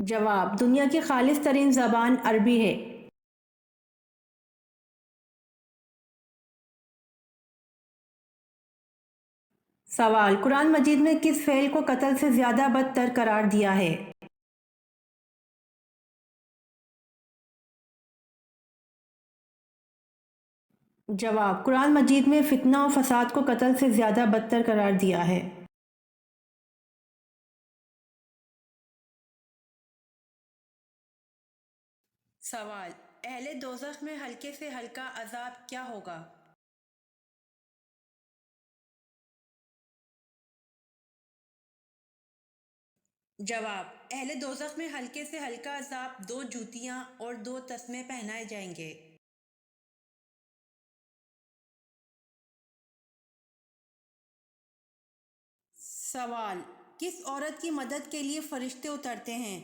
جواب: دنیا کی خالص ترین زبان عربی ہے۔ سوال: قرآن مجید میں کس فعل کو قتل سے زیادہ بدتر قرار دیا ہے؟ جواب: قرآن مجید میں فتنہ و فساد کو قتل سے زیادہ بدتر قرار دیا ہے۔ سوال: اہل دوزخ میں ہلکے سے ہلکا عذاب کیا ہوگا؟ جواب: اہل دوزخ میں ہلکے سے ہلکا عذاب 2 جوتیاں اور 2 تسمے پہنائے جائیں گے۔ سوال: کس عورت کی مدد کے لیے فرشتے اترتے ہیں؟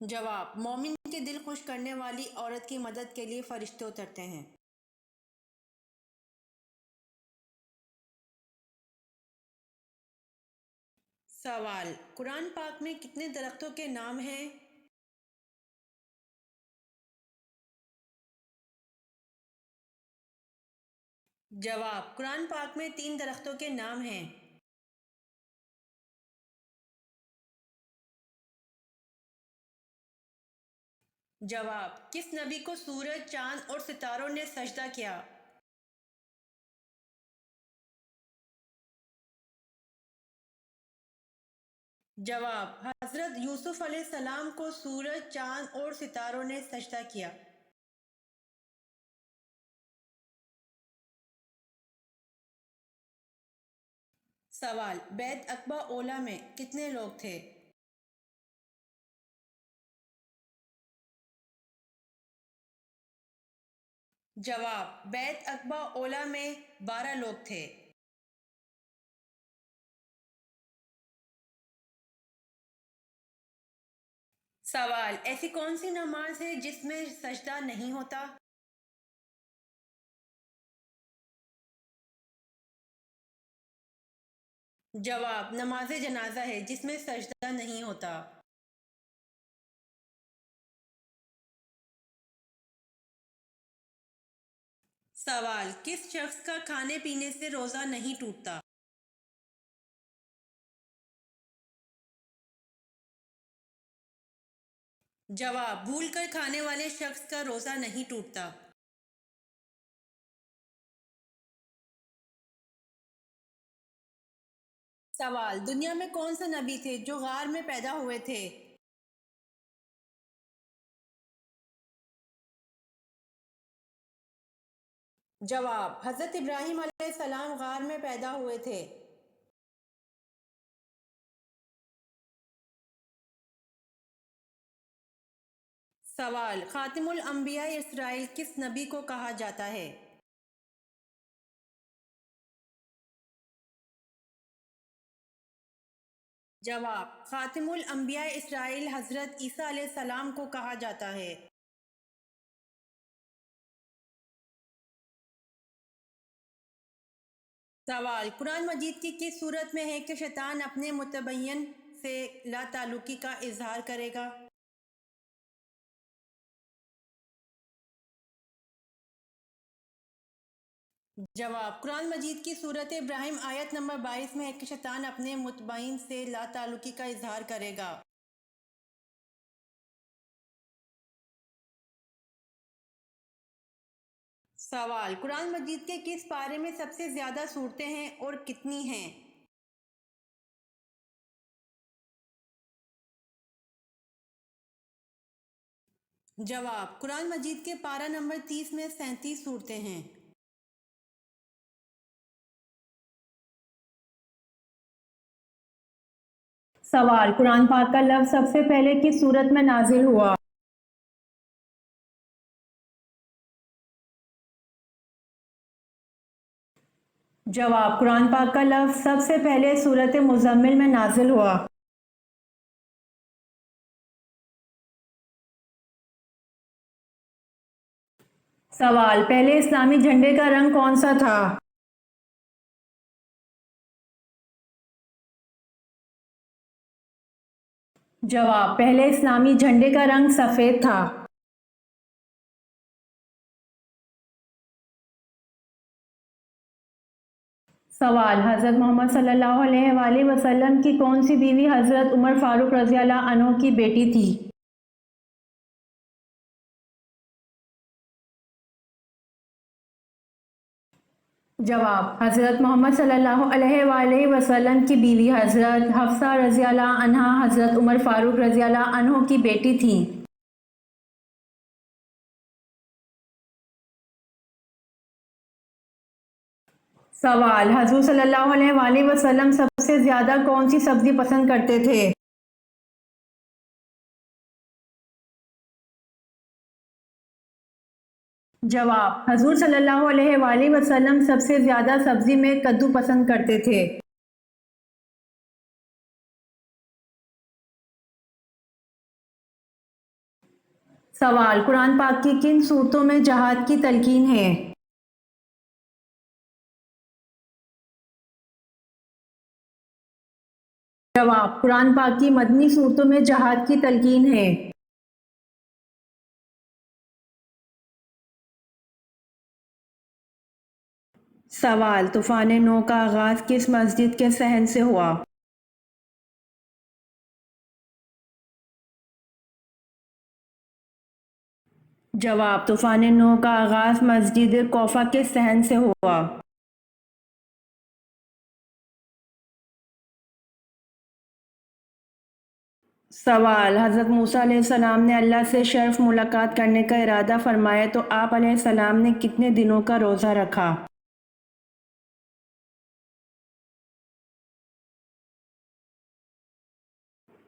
جواب: مومن کے دل خوش کرنے والی عورت کی مدد کے لیے فرشتے اترتے ہیں۔ سوال: قرآن پاک میں کتنے درختوں کے نام ہیں؟ جواب: قرآن پاک میں 3 درختوں کے نام ہیں۔ جواب: کس نبی کو سورج، چاند اور ستاروں نے سجدہ کیا؟ جواب: حضرت یوسف علیہ السلام کو سورج، چاند اور ستاروں نے سجدہ کیا۔ سوال: بیت عقبہ اولا میں کتنے لوگ تھے؟ جواب: بیت عقبہ اولا میں 12 لوگ تھے۔ سوال: ایسی کون سی نماز ہے جس میں سجدہ نہیں ہوتا؟ جواب: نماز جنازہ ہے جس میں سجدہ نہیں ہوتا۔ سوال: کس شخص کا کھانے پینے سے روزہ نہیں ٹوٹتا؟ جواب: بھول کر کھانے والے شخص کا روزہ نہیں ٹوٹتا۔ سوال: دنیا میں کون سے نبی تھے جو غار میں پیدا ہوئے تھے؟ جواب: حضرت ابراہیم علیہ السلام غار میں پیدا ہوئے تھے۔ سوال: خاتم الانبیاء اسرائیل کس نبی کو کہا جاتا ہے؟ جواب: خاتم الانبیاء اسرائیل حضرت عیسیٰ علیہ السلام کو کہا جاتا ہے۔ سوال: قرآن مجید کی کس صورت میں ہے کہ شیطان اپنے متبین سے لا تعلقی کا اظہار کرے گا؟ جواب: قرآن مجید کی سورت ابراہیم آیت نمبر 22 میں ہے کہ شیطان اپنے متبین سے لا تعلقی کا اظہار کرے گا۔ سوال: قرآن مجید کے کس پارے میں سب سے زیادہ صورتیں ہیں اور کتنی ہیں؟ جواب: قرآن مجید کے پارہ نمبر 30 میں 37 صورتیں ہیں۔ سوال: قرآن پاک کا لفظ سب سے پہلے کس صورت میں نازل ہوا؟ جواب: قرآن پاک کا لفظ سب سے پہلے سورت مزمل میں نازل ہوا۔ سوال: پہلے اسلامی جھنڈے کا رنگ کون سا تھا؟ جواب: پہلے اسلامی جھنڈے کا رنگ سفید تھا۔ سوال: حضرت محمد صلی اللہ علیہ وآلہ وسلم کی کون سی بیوی حضرت عمر فاروق رضی اللہ عنہ کی بیٹی تھی؟ جواب: حضرت محمد صلی اللہ علیہ وآلہ وسلم کی بیوی حضرت حفصہ رضی اللہ عنہا حضرت عمر فاروق رضی اللہ عنہ کی بیٹی تھیں۔ سوال: حضور صلی اللہ علیہ وآلہ وسلم سب سے زیادہ کون سی سبزی پسند کرتے تھے؟ جواب: حضور صلی اللہ علیہ وآلہ وسلم سب سے زیادہ سبزی میں کدو پسند کرتے تھے۔ سوال: قرآن پاک کی کن صورتوں میں جہاد کی تلقین ہے؟ جواب: قرآن پاک کی مدنی صورتوں میں جہاد کی تلقین ہے۔ سوال: طوفان نو کا آغاز کس مسجد کے صحن سے ہوا؟ جواب: طوفان نو کا آغاز مسجد کوفہ کے صحن سے ہوا۔ سوال: حضرت موسیٰ علیہ السلام نے اللہ سے شرف ملاقات کرنے کا ارادہ فرمایا تو آپ علیہ السلام نے کتنے دنوں کا روزہ رکھا؟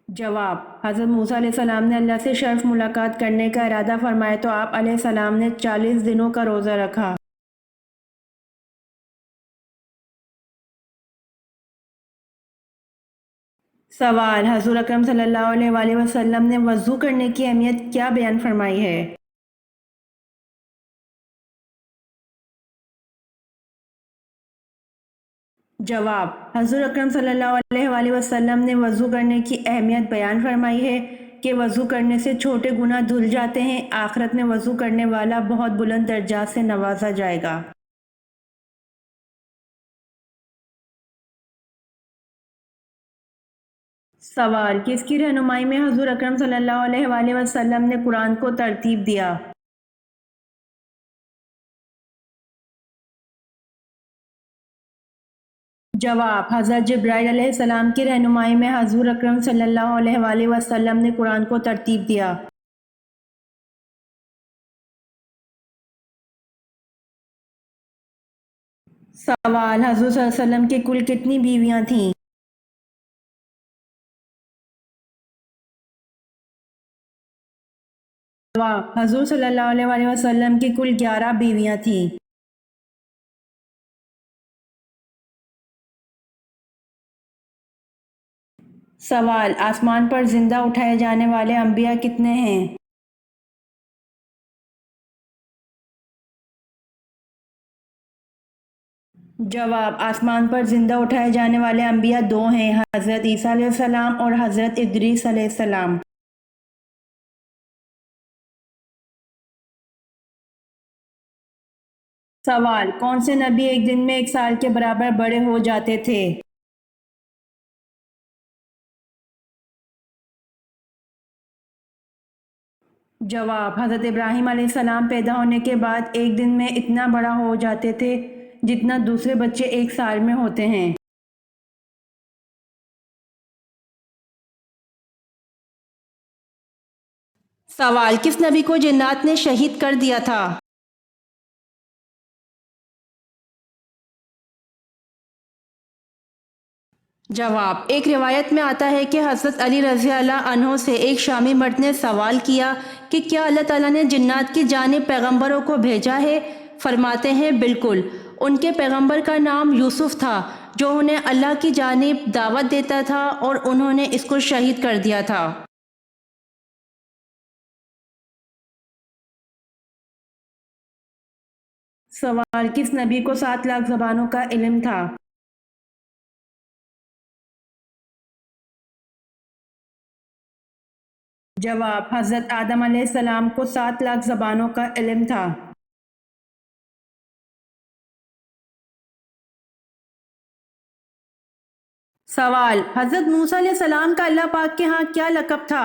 جواب: حضرت موسیٰ علیہ السلام نے اللہ سے شرف ملاقات کرنے کا ارادہ فرمایا تو آپ علیہ السلام نے 40 دنوں کا روزہ رکھا۔ سوال: حضور اکرم صلی اللہ علیہ وآلہ وسلم نے وضو کرنے کی اہمیت کیا بیان فرمائی ہے؟ جواب: حضور اکرم صلی اللہ علیہ وآلہ وسلم نے وضو کرنے کی اہمیت بیان فرمائی ہے کہ وضو کرنے سے چھوٹے گناہ دھل جاتے ہیں، آخرت میں وضو کرنے والا بہت بلند درجات سے نوازا جائے گا۔ سوال: کس کی رہنمائی میں حضور اکرم صلی اللہ علیہ وآلہ وسلم نے قرآن کو ترتیب دیا؟ جواب: حضرت جبرائیل علیہ السلام کی رہنمائی میں حضور اکرم صلی اللہ علیہ وآلہ وسلم نے قرآن کو ترتیب دیا۔ سوال: حضور صلی اللہ علیہ وسلم کی کل کتنی بیویاں تھیں؟ جواب: حضور صلی اللہ علیہ وآلہ وسلم کی کل 11 بیویاں تھیں۔ سوال: آسمان پر زندہ اٹھائے جانے والے انبیاء کتنے ہیں؟ جواب: آسمان پر زندہ اٹھائے جانے والے انبیاء 2 ہیں، حضرت عیسیٰ علیہ السلام اور حضرت ادریس علیہ السلام۔ سوال: کون سے نبی ایک دن میں 1 سال کے برابر بڑے ہو جاتے تھے؟ جواب: حضرت ابراہیم علیہ السلام پیدا ہونے کے بعد ایک دن میں اتنا بڑا ہو جاتے تھے جتنا دوسرے بچے 1 سال میں ہوتے ہیں۔ سوال: کس نبی کو جنات نے شہید کر دیا تھا؟ جواب: ایک روایت میں آتا ہے کہ حضرت علی رضی اللہ عنہ سے ایک شامی مرد نے سوال کیا کہ کیا اللہ تعالیٰ نے جنات کی جانب پیغمبروں کو بھیجا ہے؟ فرماتے ہیں بالکل، ان کے پیغمبر کا نام یوسف تھا جو انہیں اللہ کی جانب دعوت دیتا تھا اور انہوں نے اس کو شہید کر دیا تھا۔ سوال: کس نبی کو 7 لاکھ زبانوں کا علم تھا؟ جواب: حضرت آدم علیہ السلام کو 7 لاکھ زبانوں کا علم تھا۔ سوال: حضرت موسیٰ علیہ السلام کا اللہ پاک کے ہاں کیا لقب تھا؟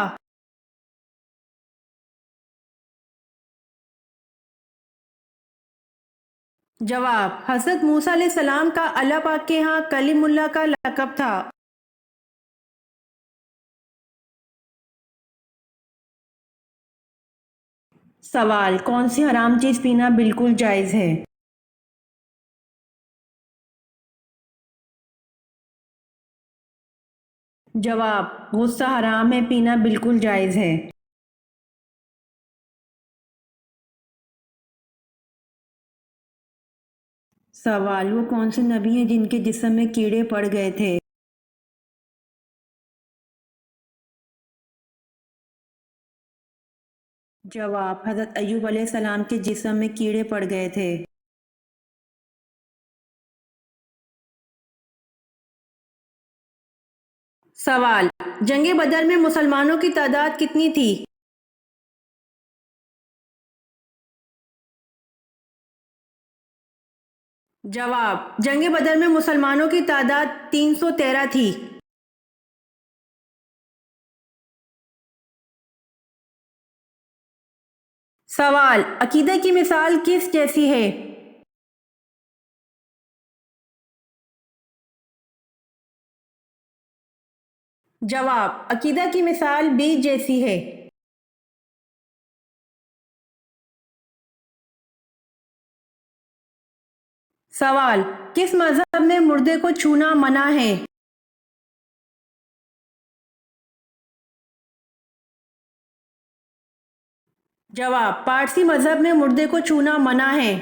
جواب: حضرت موسیٰ علیہ السلام کا اللہ پاک کے ہاں کلیم اللہ کا لقب تھا۔ سوال: کون سی حرام چیز پینا بالکل جائز ہے؟ جواب: غصہ حرام ہے، پینا بالکل جائز ہے۔ سوال: وہ کون سے نبی ہیں جن کے جسم میں کیڑے پڑ گئے تھے؟ جواب: حضرت ایوب علیہ السلام کے جسم میں کیڑے پڑ گئے تھے۔ سوال: جنگ بدر میں مسلمانوں کی تعداد کتنی تھی؟ جواب: جنگ بدر میں مسلمانوں کی تعداد 313 تھی۔ سوال: عقیدہ کی مثال کس جیسی ہے؟ جواب: عقیدہ کی مثال بیج جیسی ہے۔ سوال: کس مذہب میں مردے کو چھونا منع ہے؟ جواب: پارسی مذہب میں مردے کو چھونا منع ہے۔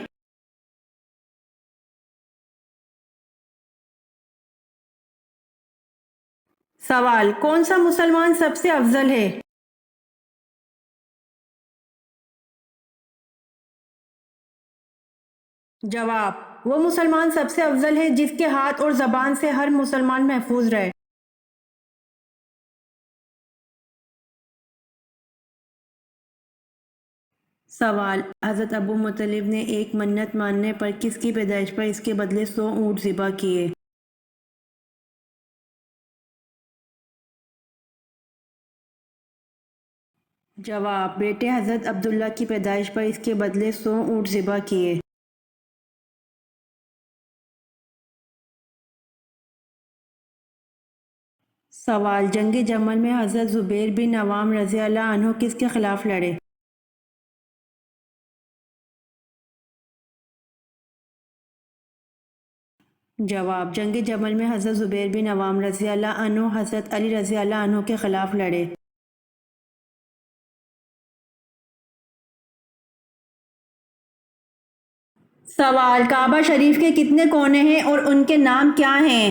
سوال: کون سا مسلمان سب سے افضل ہے؟ جواب: وہ مسلمان سب سے افضل ہے جس کے ہاتھ اور زبان سے ہر مسلمان محفوظ رہے۔ سوال: حضرت ابو مطلب نے ایک منت ماننے پر کس کی پیدائش پر اس کے بدلے 100 اونٹ ذبح کیے؟ جواب: بیٹے حضرت عبداللہ کی پیدائش پر اس کے بدلے 100 اونٹ ذبح کیے۔ سوال: جنگ جمل میں حضرت زبیر بن عوام رضی اللہ عنہ کس کے خلاف لڑے؟ جواب: جنگ جمل میں حضرت زبیر بن عوام رضی اللہ عنہ حضرت علی رضی اللہ عنہ کے خلاف لڑے۔ سوال: کعبہ شریف کے کتنے کونے ہیں اور ان کے نام کیا ہیں؟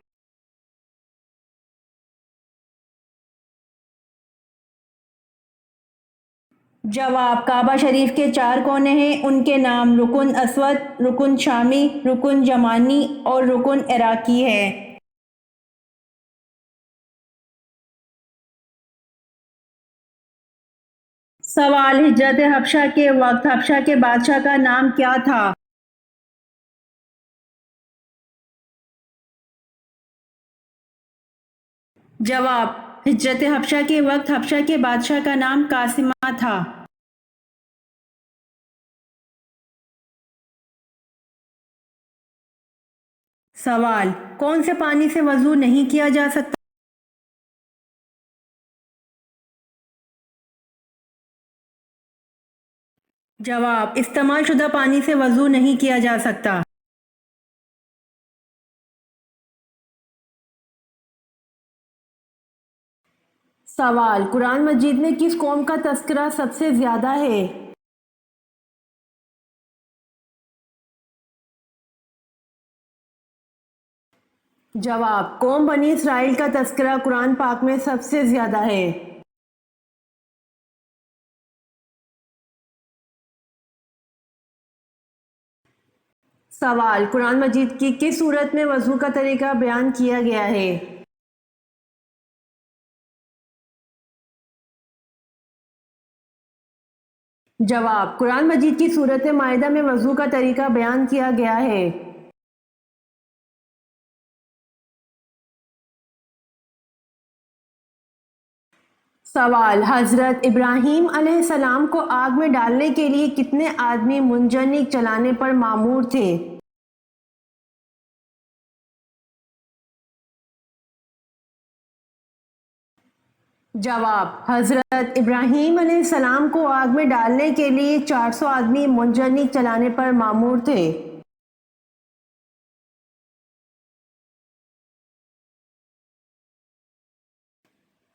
جواب: کعبہ شریف کے 4 کونے ہیں، ان کے نام رکن اسود، رکن شامی، رکن یمانی اور رکن عراقی ہے۔ سوال: ہجرت حبشہ کے وقت حبشہ کے بادشاہ کا نام کیا تھا؟ جواب: ہجرت حبشہ کے وقت حبشہ کے بادشاہ کا نام قاسمہ تھا۔ سوال: کون سے پانی سے وضو نہیں کیا جا سکتا؟ جواب: استعمال شدہ پانی سے وضو نہیں کیا جا سکتا۔ سوال: قرآن مجید میں کس قوم کا تذکرہ سب سے زیادہ ہے؟ جواب: قوم بنی اسرائیل کا تذکرہ قرآن پاک میں سب سے زیادہ ہے۔ سوال: قرآن مجید کی کس سورت میں وضو کا طریقہ بیان کیا گیا ہے؟ جواب: قرآن مجید کی صورت مائدہ میں وضو کا طریقہ بیان کیا گیا ہے۔ سوال: حضرت ابراہیم علیہ السلام کو آگ میں ڈالنے کے لیے کتنے آدمی منجنیق چلانے پر مامور تھے؟ جواب: حضرت ابراہیم علیہ السلام کو آگ میں ڈالنے کے لیے 400 آدمی منجنیق چلانے پر مامور تھے۔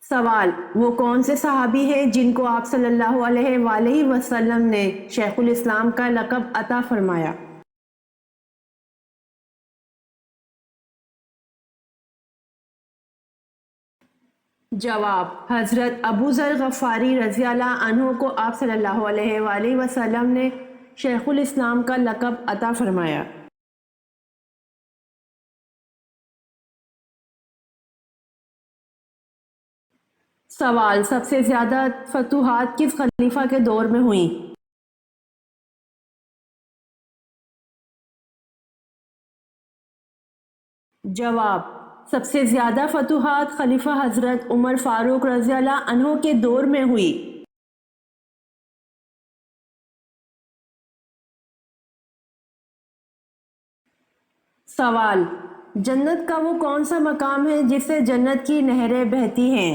سوال: وہ کون سے صحابی ہیں جن کو آپ صلی اللہ علیہ وآلہ وسلم نے شیخ الاسلام کا لقب عطا فرمایا؟ جواب: حضرت ابو ذر غفاری رضی اللہ عنہ کو آپ صلی اللہ علیہ وآلہ وسلم نے شیخ الاسلام کا لقب عطا فرمایا۔ سوال: سب سے زیادہ فتوحات کس خلیفہ کے دور میں ہوئیں؟ جواب: سب سے زیادہ فتوحات خلیفہ حضرت عمر فاروق رضی اللہ عنہ کے دور میں ہوئی۔ سوال: جنت کا وہ کون سا مقام ہے جس سے جنت کی نہریں بہتی ہیں؟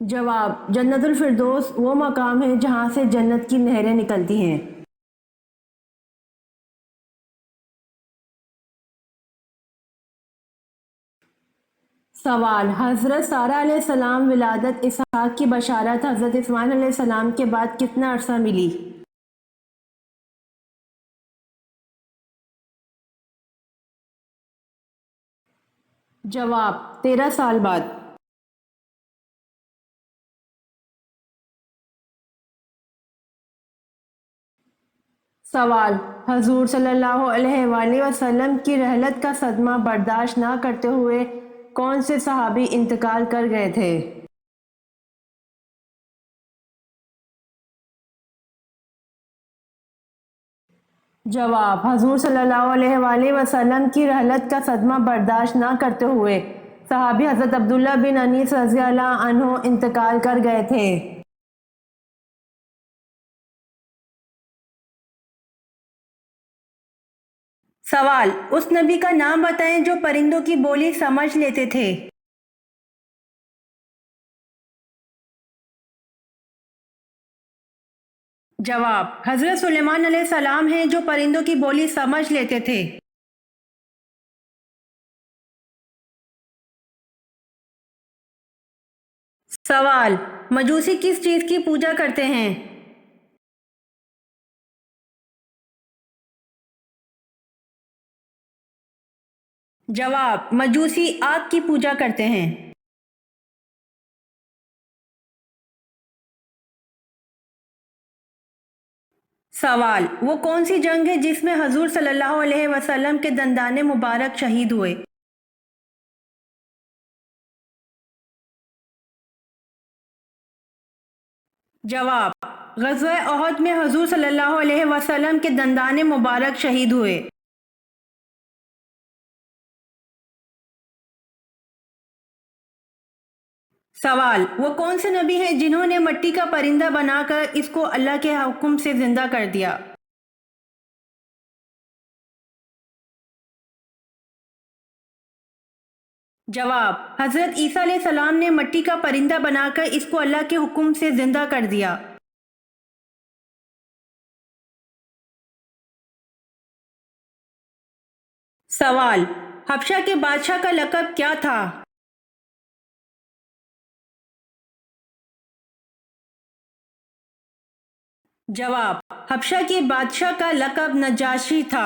جواب: جنت الفردوس وہ مقام ہے جہاں سے جنت کی نہریں نکلتی ہیں۔ سوال: حضرت سارہ علیہ السلام ولادت اسحاق کی بشارت حضرت اسماعیل علیہ السلام کے بعد کتنا عرصہ ملی؟ جواب: 13 سال بعد۔ سوال: حضور صلی اللہ علیہ وآلہ وسلم کی رحلت کا صدمہ برداشت نہ کرتے ہوئے کون سے صحابی انتقال کر گئے تھے؟ جواب: حضور صلی اللہ علیہ وآلہ وسلم کی رحلت کا صدمہ برداشت نہ کرتے ہوئے صحابی حضرت عبداللہ بن انیس رضی اللہ عنہ انتقال کر گئے تھے۔ سوال: اس نبی کا نام بتائیں جو پرندوں کی بولی سمجھ لیتے تھے۔ جواب: حضرت سلیمان علیہ السلام ہیں جو پرندوں کی بولی سمجھ لیتے تھے۔ سوال: مجوسی کس چیز کی پوجا کرتے ہیں؟ جواب: مجوسی آگ کی پوجا کرتے ہیں۔ سوال: وہ کون سی جنگ ہے جس میں حضور صلی اللہ علیہ وسلم کے دندان مبارک شہید ہوئے؟ جواب: غزوہ احد میں حضور صلی اللہ علیہ وسلم کے دندان مبارک شہید ہوئے۔ سوال: وہ کون سے نبی ہیں جنہوں نے مٹی کا پرندہ بنا کر اس کو اللہ کے حکم سے زندہ کر دیا؟ جواب: حضرت عیسیٰ علیہ السلام نے مٹی کا پرندہ بنا کر اس کو اللہ کے حکم سے زندہ کر دیا۔ سوال: حبشہ کے بادشاہ کا لقب کیا تھا؟ جواب: حبشہ کے بادشاہ کا لقب نجاشی تھا۔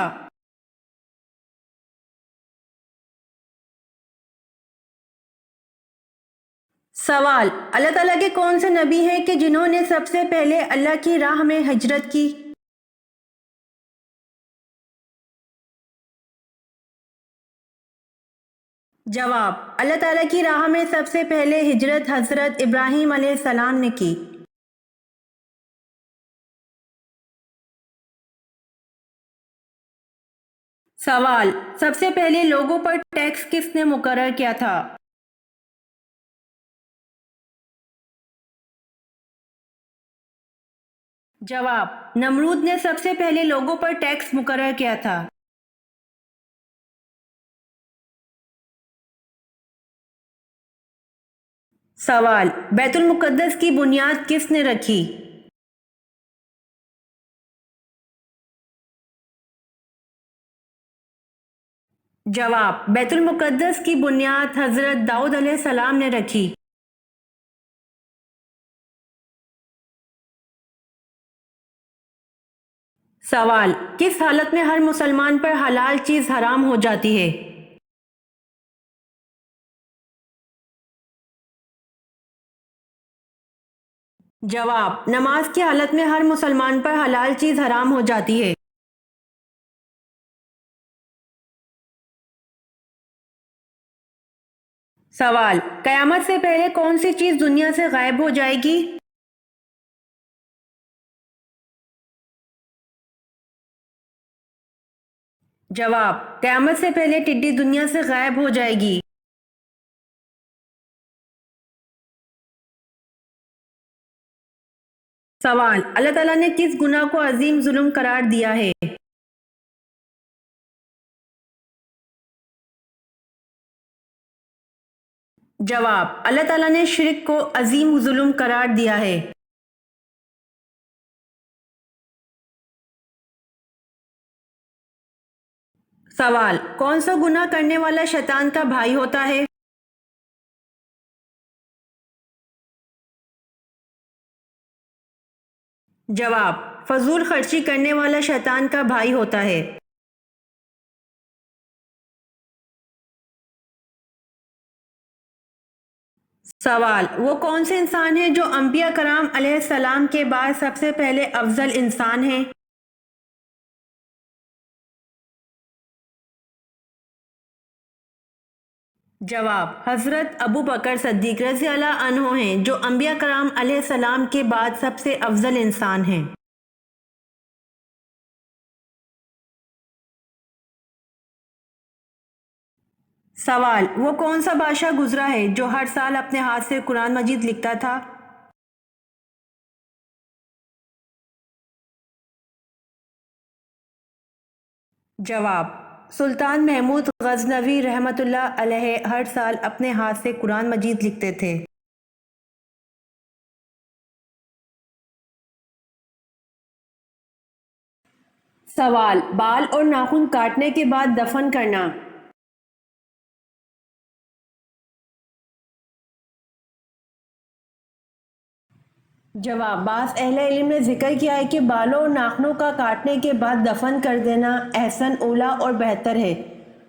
سوال: اللہ تعالیٰ کے کون سے نبی ہیں کہ جنہوں نے سب سے پہلے اللہ کی راہ میں ہجرت کی؟ جواب: اللہ تعالیٰ کی راہ میں سب سے پہلے ہجرت حضرت ابراہیم علیہ السلام نے کی۔ سوال: سب سے پہلے لوگوں پر ٹیکس کس نے مقرر کیا تھا؟ جواب: نمرود نے سب سے پہلے لوگوں پر ٹیکس مقرر کیا تھا۔ سوال: بیت المقدس کی بنیاد کس نے رکھی؟ جواب: بیت المقدس کی بنیاد حضرت داؤد علیہ السلام نے رکھی۔ سوال: کس حالت میں ہر مسلمان پر حلال چیز حرام ہو جاتی ہے؟ جواب: نماز کی حالت میں ہر مسلمان پر حلال چیز حرام ہو جاتی ہے۔ سوال: قیامت سے پہلے کون سی چیز دنیا سے غائب ہو جائے گی؟ جواب: قیامت سے پہلے ٹڈی دنیا سے غائب ہو جائے گی۔ سوال: اللہ تعالیٰ نے کس گناہ کو عظیم ظلم قرار دیا ہے؟ جواب: اللہ تعالیٰ نے شرک کو عظیم ظلم قرار دیا ہے۔ سوال: کون سا گناہ کرنے والا شیطان کا بھائی ہوتا ہے؟ جواب: فضول خرچی کرنے والا شیطان کا بھائی ہوتا ہے۔ سوال: وہ کون سے انسان ہیں جو انبیاء کرام علیہ السلام کے بعد سب سے پہلے افضل انسان ہیں؟ جواب: حضرت ابو بکر صدیق رضی اللہ عنہ ہیں جو انبیاء کرام علیہ السلام کے بعد سب سے افضل انسان ہیں۔ سوال: وہ کون سا بادشاہ گزرا ہے جو ہر سال اپنے ہاتھ سے قرآن مجید لکھتا تھا؟ جواب: سلطان محمود غزنوی رحمۃ اللہ علیہ ہر سال اپنے ہاتھ سے قرآن مجید لکھتے تھے۔ سوال: بال اور ناخن کاٹنے کے بعد دفن کرنا۔ جواب: بعض اہل علم نے ذکر کیا ہے کہ بالوں اور ناخنوں کا کاٹنے کے بعد دفن کر دینا احسن اولیٰ اور بہتر ہے،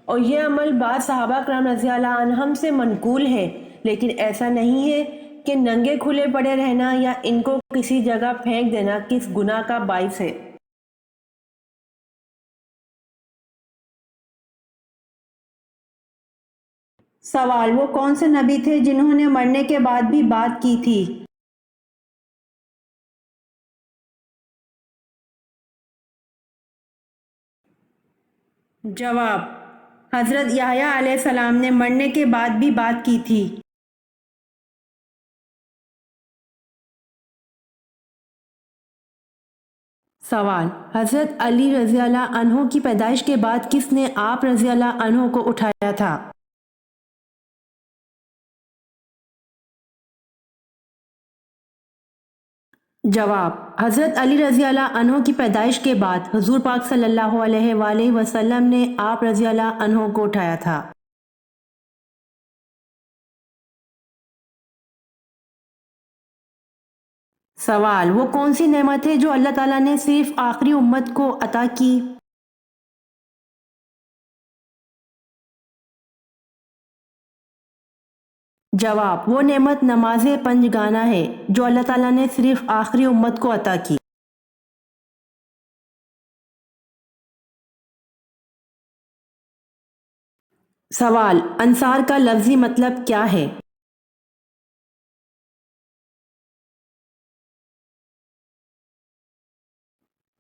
اور یہ عمل بعض صحابہ کرام رضی اللہ عنہم سے منقول ہے، لیکن ایسا نہیں ہے کہ ننگے کھلے پڑے رہنا یا ان کو کسی جگہ پھینک دینا کس گناہ کا باعث ہے۔ سوال: وہ کون سے نبی تھے جنہوں نے مرنے کے بعد بھی بات کی تھی؟ جواب: حضرت یحییٰ علیہ السلام نے مرنے کے بعد بھی بات کی تھی۔ سوال: حضرت علی رضی اللہ عنہ کی پیدائش کے بعد کس نے آپ رضی اللہ عنہ کو اٹھایا تھا؟ جواب: حضرت علی رضی اللہ عنہ کی پیدائش کے بعد حضور پاک صلی اللہ علیہ وآلہ وسلم نے آپ رضی اللہ عنہ کو اٹھایا تھا۔ سوال: وہ کون سی نعمت ہے جو اللہ تعالیٰ نے صرف آخری امت کو عطا کی؟ جواب: وہ نعمت نماز پنج گانا ہے جو اللہ تعالیٰ نے صرف آخری امت کو عطا کی۔ سوال: انصار کا لفظی مطلب کیا ہے؟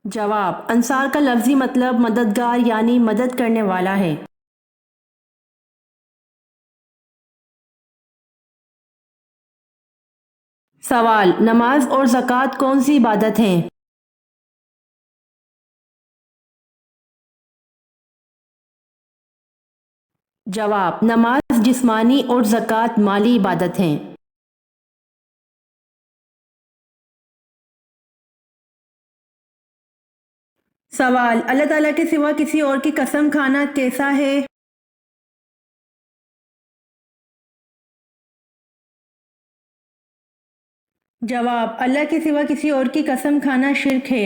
جواب: انصار کا لفظی مطلب مددگار یعنی مدد کرنے والا ہے۔ سوال: نماز اور زکوٰۃ کون سی عبادت ہیں؟ جواب: نماز جسمانی اور زکوٰۃ مالی عبادت ہیں۔ سوال: اللہ تعالیٰ کے سوا کسی اور کی قسم کھانا کیسا ہے؟ جواب: اللہ کے سوا کسی اور کی قسم کھانا شرک ہے۔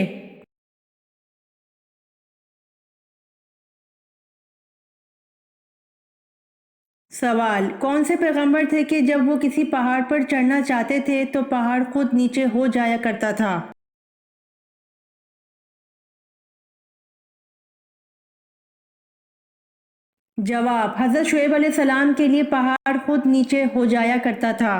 سوال: کون سے پیغمبر تھے کہ جب وہ کسی پہاڑ پر چڑھنا چاہتے تھے تو پہاڑ خود نیچے ہو جایا کرتا تھا؟ جواب: حضرت شعیب علیہ السلام کے لیے پہاڑ خود نیچے ہو جایا کرتا تھا۔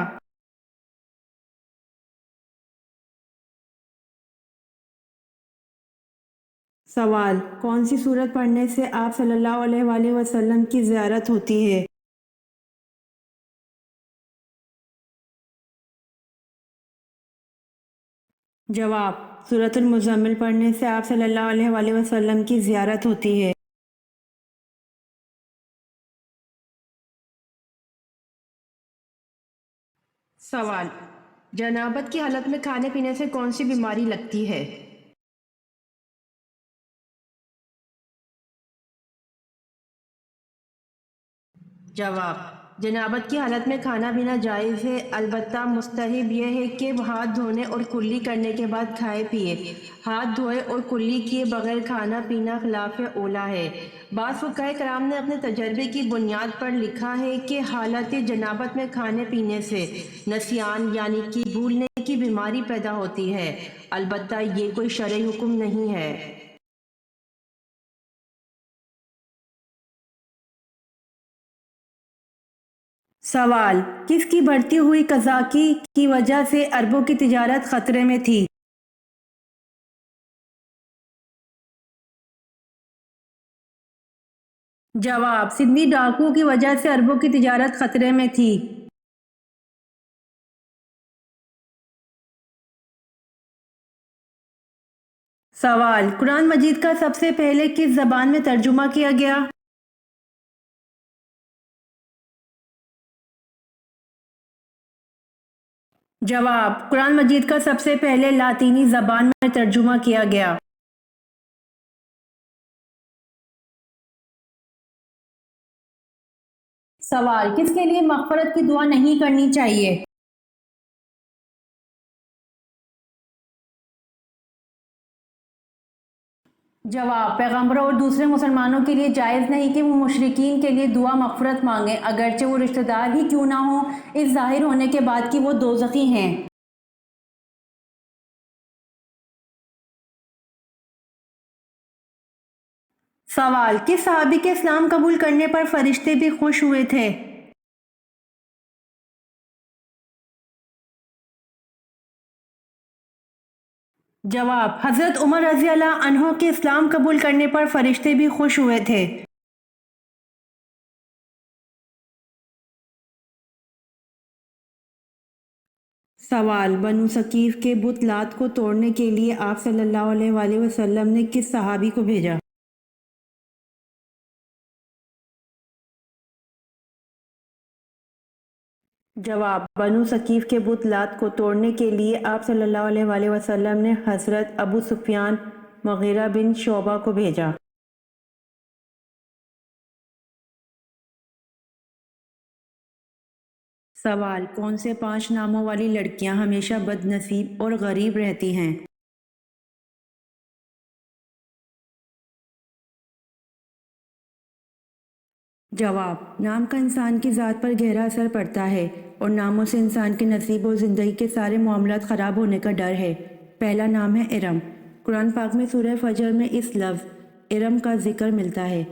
سوال: کون سی سورت پڑھنے سے آپ صلی اللہ علیہ وآلہ وسلم کی زیارت ہوتی ہے؟ جواب: سورۃ المزمل پڑھنے سے آپ صلی اللہ علیہ وآلہ وسلم کی زیارت ہوتی ہے۔ سوال: جنابت کی حالت میں کھانے پینے سے کون سی بیماری لگتی ہے؟ جواب: جنابت کی حالت میں کھانا پینا جائز ہے، البتہ مستحب یہ ہے کہ ہاتھ دھونے اور کلی کرنے کے بعد کھائے پیے۔ ہاتھ دھوئے اور کلی کیے بغیر کھانا پینا خلاف اولیٰ ہے۔ بعض فقہائے کرام نے اپنے تجربے کی بنیاد پر لکھا ہے کہ حالت جنابت میں کھانے پینے سے نسیان یعنی کہ بھولنے کی بیماری پیدا ہوتی ہے، البتہ یہ کوئی شرعی حکم نہیں ہے۔ سوال: کس کی بڑھتی ہوئی قذاقی کی وجہ سے اربوں کی تجارت خطرے میں تھی؟ جواب: سندھی ڈاکوؤں کی وجہ سے اربوں کی تجارت خطرے میں تھی۔ سوال: قرآن مجید کا سب سے پہلے کس زبان میں ترجمہ کیا گیا؟ جواب: قرآن مجید کا سب سے پہلے لاطینی زبان میں ترجمہ کیا گیا۔ سوال: کس کے لیے مغفرت کی دعا نہیں کرنی چاہیے؟ جواب: پیغمبروں اور دوسرے مسلمانوں کے لیے جائز نہیں کہ وہ مشرکین کے لیے دعا مغفرت مانگیں، اگرچہ وہ رشتہ دار ہی کیوں نہ ہوں، اس ظاہر ہونے کے بعد کہ وہ دوزخی ہیں۔ سوال: کس صحابی کے اسلام قبول کرنے پر فرشتے بھی خوش ہوئے تھے؟ جواب: حضرت عمر رضی اللہ عنہ کے اسلام قبول کرنے پر فرشتے بھی خوش ہوئے تھے۔ سوال: بنو ثقیف کے بت لات کو توڑنے کے لیے آپ صلی اللہ علیہ وآلہ وسلم نے کس صحابی کو بھیجا؟ جواب: بنو ثقیف کے بت لات کو توڑنے کے لیے آپ صلی اللہ علیہ وآلہ وسلم نے حضرت ابو سفیان مغیرہ بن شعبہ کو بھیجا۔ سوال: کون سے 5 ناموں والی لڑکیاں ہمیشہ بد نصیب اور غریب رہتی ہیں؟ جواب: نام کا انسان کی ذات پر گہرا اثر پڑتا ہے اور ناموں سے انسان کے نصیب اور زندگی کے سارے معاملات خراب ہونے کا ڈر ہے۔ پہلا نام ہے ارم۔ قرآن پاک میں سورہ فجر میں اس لفظ ارم کا ذکر ملتا ہے۔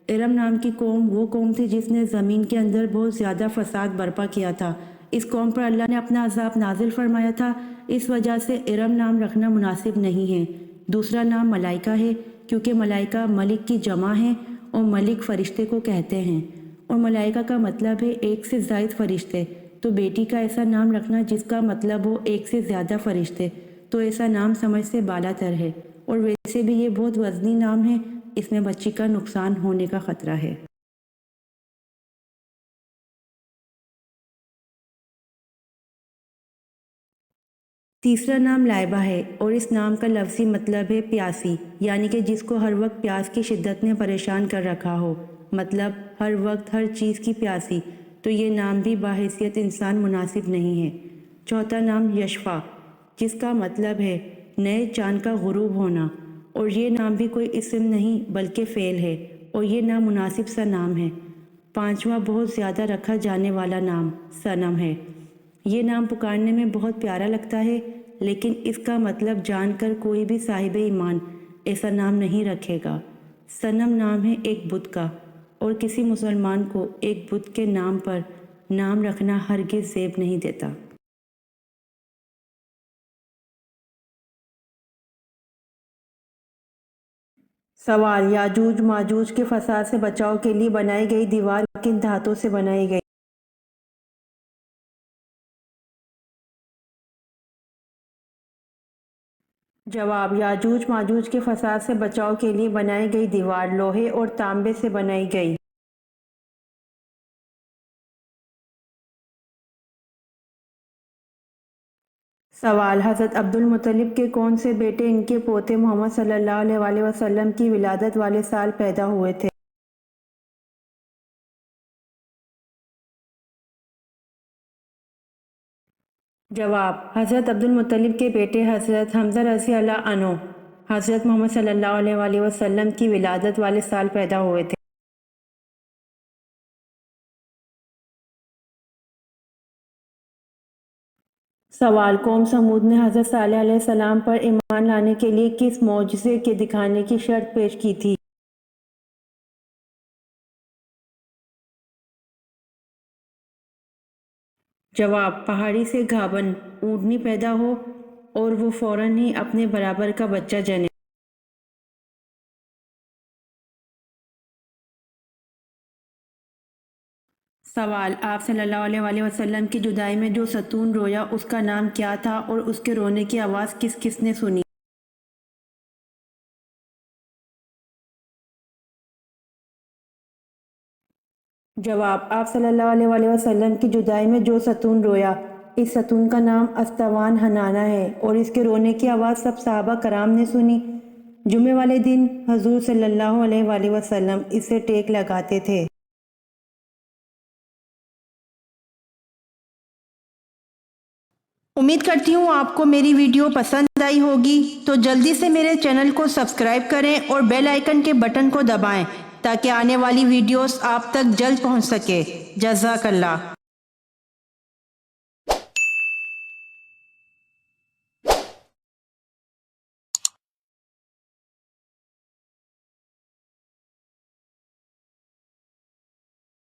ارم نام کی قوم وہ قوم تھی جس نے زمین کے اندر بہت زیادہ فساد برپا کیا تھا۔ اس قوم پر اللہ نے اپنا عذاب نازل فرمایا تھا، اس وجہ سے ارم نام رکھنا مناسب نہیں ہے۔ دوسرا نام ملائکہ ہے، کیونکہ ملائکہ ملک کی جمع ہے اور ملک فرشتے کو کہتے ہیں، اور ملائکہ کا مطلب ہے ایک سے زائد فرشتے۔ تو بیٹی کا ایسا نام رکھنا جس کا مطلب ہو ایک سے زیادہ فرشتے، تو ایسا نام سمجھ سے بالا تر ہے، اور ویسے بھی یہ بہت وزنی نام ہے، اس میں بچی کا نقصان ہونے کا خطرہ ہے۔ تیسرا نام لائبہ ہے، اور اس نام کا لفظی مطلب ہے پیاسی، یعنی کہ جس کو ہر وقت پیاس کی شدت نے پریشان کر رکھا ہو، مطلب ہر وقت ہر چیز کی پیاسی، تو یہ نام بھی باحیثیت انسان مناسب نہیں ہے۔ چوتھا نام یشفا، جس کا مطلب ہے نئے چاند کا غروب ہونا، اور یہ نام بھی کوئی اسم نہیں بلکہ فعل ہے، اور یہ نامناسب سا نام ہے۔ پانچواں بہت زیادہ رکھا جانے والا نام صنم ہے۔ یہ نام پکارنے میں بہت پیارا لگتا ہے، لیکن اس کا مطلب جان کر کوئی بھی صاحب ایمان ایسا نام نہیں رکھے گا۔ صنم نام ہے ایک بت کا، اور کسی مسلمان کو ایک بت کے نام پر نام رکھنا ہرگز زیب نہیں دیتا۔ سوال: یاجوج ماجوج کے فساد سے بچاؤ کے لیے بنائی گئی دیوار کن دھاتوں سے بنائی گئی؟ جواب: یاجوج ماجوج کے فساد سے بچاؤ کے لیے بنائی گئی دیوار لوہے اور تانبے سے بنائی گئی۔ سوال: حضرت عبد المطلب کے کون سے بیٹے ان کے پوتے محمد صلی اللہ علیہ وسلم کی ولادت والے سال پیدا ہوئے تھے؟ جواب: حضرت عبد المطلب کے بیٹے حضرت حمزہ رضی اللہ عنہ حضرت محمد صلی اللہ علیہ وسلم کی ولادت والے سال پیدا ہوئے تھے۔ سوال: قوم سمود نے حضرت صالح علیہ السلام پر ایمان لانے کے لیے کس معجزے کے دکھانے کی شرط پیش کی تھی؟ جواب: پہاڑی سے گھابن اونٹنی پیدا ہو اور وہ فوراً ہی اپنے برابر کا بچہ جنے۔ سوال: آپ صلی اللہ علیہ وسلم کی جدائی میں جو ستون رویا اس کا نام کیا تھا اور اس کے رونے کی آواز کس کس نے سنی؟ جواب: آپ صلی اللہ علیہ وسلم کی جدائی میں جو ستون رویا، اس ستون کا نام استوان حنانہ ہے، اور اس کے رونے کی آواز سب صحابہ کرام نے سنی۔ جمعے والے دن حضور صلی اللہ علیہ وسلم اسے ٹیک لگاتے تھے۔ امید کرتی ہوں آپ کو میری ویڈیو پسند آئی ہوگی، تو جلدی سے میرے چینل کو سبسکرائب کریں اور بیل آئیکن کے بٹن کو دبائیں تاکہ آنے والی ویڈیوز آپ تک جلد پہنچ سکے۔ جزاک اللہ۔